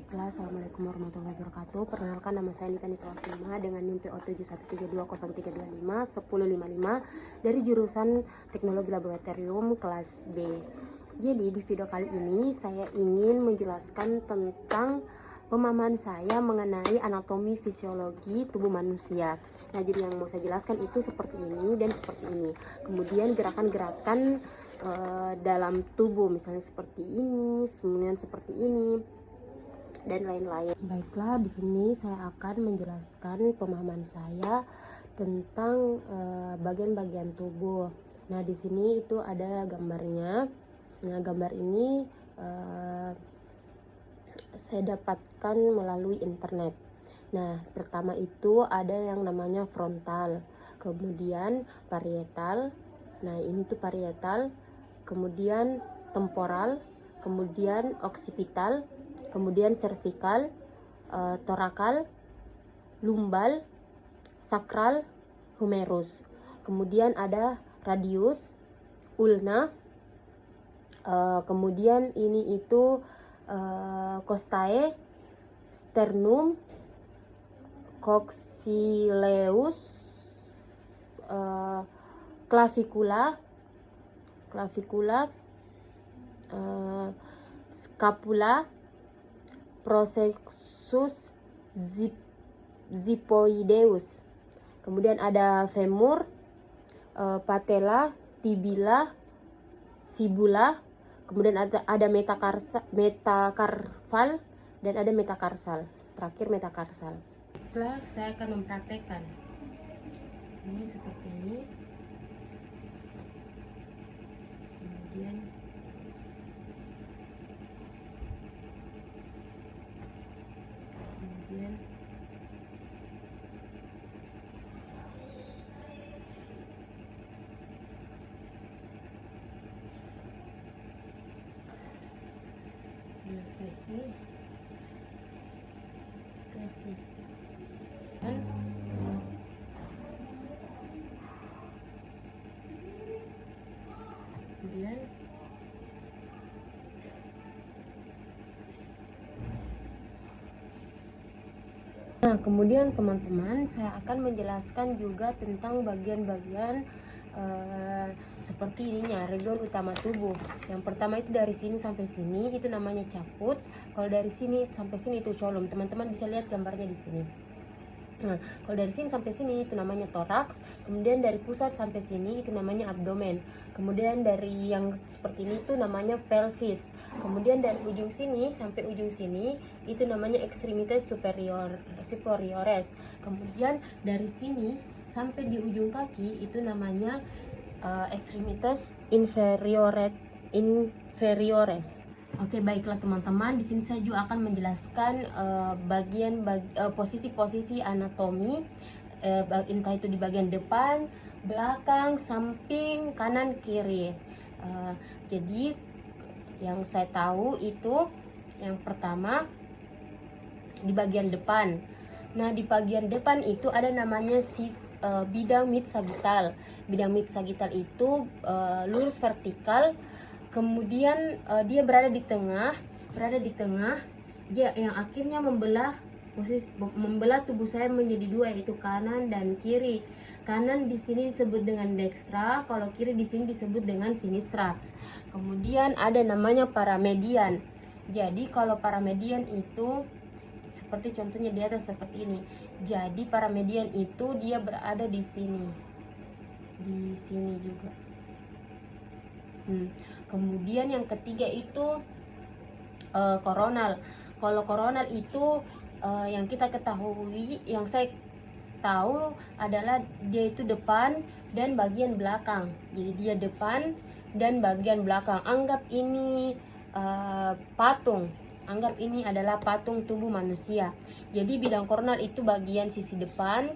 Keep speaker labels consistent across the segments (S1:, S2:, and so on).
S1: Baiklah, Assalamualaikum warahmatullahi wabarakatuh. Perkenalkan, nama saya Nita Nisa Fatima dengan NIM PO 71320325 dari jurusan Teknologi Laboratorium kelas B. Jadi di video kali ini saya ingin menjelaskan tentang pemahaman saya mengenai anatomi fisiologi tubuh manusia. Nah, jadi yang mau saya jelaskan itu seperti ini dan seperti ini. Kemudian gerakan-gerakan dalam tubuh, misalnya seperti ini, kemudian seperti ini, dan lain-lain. Baiklah, di sini saya akan menjelaskan pemahaman saya tentang bagian-bagian tubuh. Nah, di sini itu ada gambarnya. Nah, gambar ini saya dapatkan melalui internet. Nah, pertama itu ada yang namanya frontal, kemudian parietal. Nah, ini tuh parietal, kemudian temporal, kemudian occipital, kemudian cervical, thoracal, lumbal, sakral, humerus. Kemudian ada radius, ulna, kemudian ini itu costae, sternum, coccyleus, clavicula, scapula, processus zyphoideus. Kemudian ada femur, patella, tibia, fibula. Kemudian ada metacarpal dan ada metakarsal. Terakhir metakarsal. Setelah saya akan mempraktekkan. Ini seperti ini. Kemudian kasih dan kemudian kemudian teman-teman, saya akan menjelaskan juga tentang bagian-bagian seperti ininya, region utama tubuh. Yang pertama itu dari sini sampai sini itu namanya caput. Kalau dari sini sampai sini itu colum. Teman-teman bisa lihat gambarnya di sini. Nah, kalau dari sini sampai sini itu namanya toraks. Kemudian dari pusat sampai sini itu namanya abdomen. Kemudian dari yang seperti ini itu namanya pelvis. Kemudian dari ujung sini sampai ujung sini itu namanya extremities superiores. Kemudian dari sini sampai di ujung kaki itu namanya extremities inferiores. Oke, baiklah teman-teman, di sini saya juga akan menjelaskan posisi-posisi anatomi, entah itu di bagian depan, belakang, samping, kanan, kiri. Jadi yang saya tahu itu yang pertama di bagian depan. Nah, di bagian depan itu ada namanya bidang mid sagittal. Bidang mid sagittal itu lurus vertikal. Kemudian dia berada di tengah, dia yang akhirnya membelah tubuh saya menjadi dua, yaitu kanan dan kiri. Kanan di sini disebut dengan dextra, kalau kiri di sini disebut dengan sinistra. Kemudian ada namanya paramedian. Jadi kalau paramedian itu seperti contohnya di atas seperti ini. Jadi paramedian itu dia berada di sini juga. Kemudian yang ketiga itu koronal. Kalau koronal itu yang kita ketahui, yang saya tahu adalah dia itu depan dan bagian belakang. Jadi dia depan dan bagian belakang. Anggap ini patung. Anggap ini adalah patung tubuh manusia. Jadi bidang koronal itu bagian sisi depan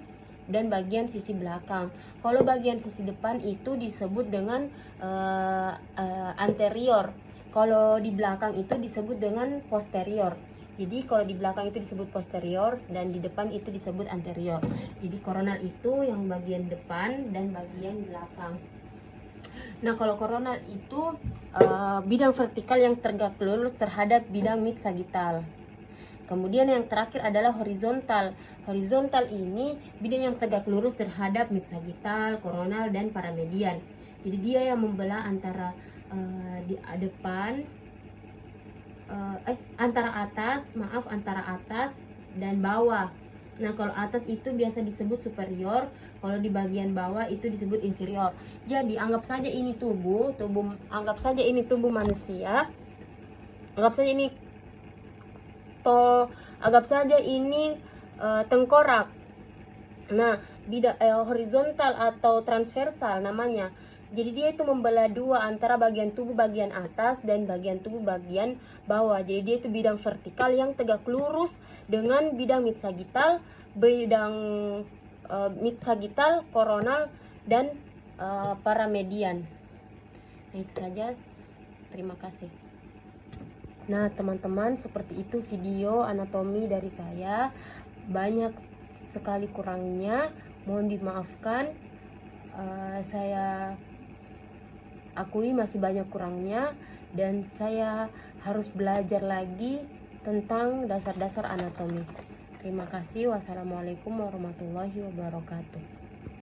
S1: dan bagian sisi belakang. Kalau bagian sisi depan itu disebut dengan anterior. Kalau di belakang itu disebut dengan posterior. Jadi kalau di belakang itu disebut posterior dan di depan itu disebut anterior. Jadi koronal itu yang bagian depan dan bagian belakang. Nah, kalau koronal itu bidang vertikal yang tegak lurus terhadap bidang mid sagittal. Kemudian yang terakhir adalah horizontal. Horizontal ini bidang yang tegak lurus terhadap mid sagittal, koronal, dan paramedian. Jadi dia yang membelah antara di depan, antara atas dan bawah. Nah, kalau atas itu biasa disebut superior, kalau di bagian bawah itu disebut inferior. Jadi anggap saja ini anggap saja ini tubuh manusia. Anggap saja ini anggap saja ini tengkorak. Nah, bidang horizontal atau transversal namanya. Jadi dia itu membelah dua antara bagian tubuh bagian atas dan bagian tubuh bagian bawah. Jadi dia itu bidang vertikal yang tegak lurus dengan bidang mid sagittal, koronal, dan paramedian. Nah, itu saja. Terima kasih. Nah, teman-teman, seperti itu video anatomi dari saya. Banyak sekali kurangnya, mohon dimaafkan. Saya akui masih banyak kurangnya, dan saya harus belajar lagi tentang dasar-dasar anatomi. Terima kasih. Wassalamualaikum warahmatullahi wabarakatuh.